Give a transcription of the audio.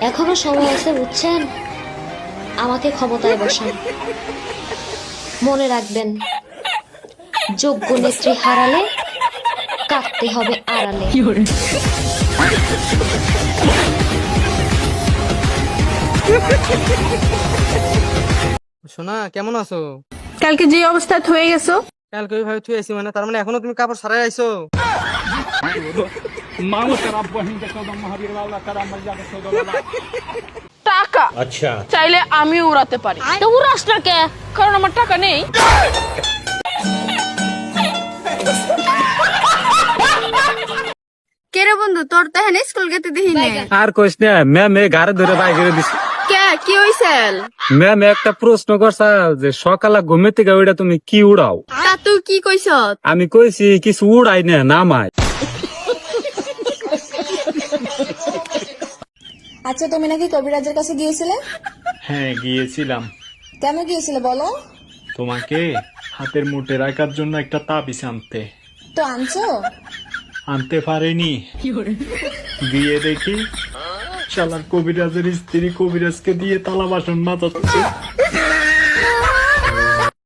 এখনো সময় আছে, বুঝছেন? আমাকে ক্ষমতায় বসান। মনে রাখবেন, যোগ্য নেত্রী হারালে কাটতে হবে আড়ালে। সোনা, কেমন আছো? কালকে যে অবস্থা হয়ে গেছো, কালকে ওইভাবে থুই আইছি, মানে তার মানে এখনো তুমি কাপড় ছাড়াই আইছো? টাকা अच्छा চাইলে আমি উড়াতে পারি, তো উড়াস না কে? কারণ আমার টাকা নেই। কেরে বন্ধু, তোর তো হ্যাঁ স্কুল গেতে দেখি না। আর কইস না, ম্যাম গাড়ি ধরে বাইরে দিছি। কে কি হইছেল? ম্যাম একটা প্রশ্ন করছা যে সকালে ঘুমে থেকে ওইটা তুমি কি উড়াও? তা তুই কি কইছ? আমি কইছি কিছু উড়াই না, নামাই। আচ্ছা, তুমি নাকি কবিরাজের কাছে গিয়েছিলে? হ্যাঁ গিয়েছিলাম। কেন গিয়েছিলে বলো? তোমাকে হাতের মুঠে রাখার জন্য একটা তাবিজ আনতে। তো আনছো? আনতে পারিনি, দিয়ে দেখি শালার কবিরাজের স্ত্রী কবিরাজকে দিয়ে তালা বাসন মাজাচ্ছে।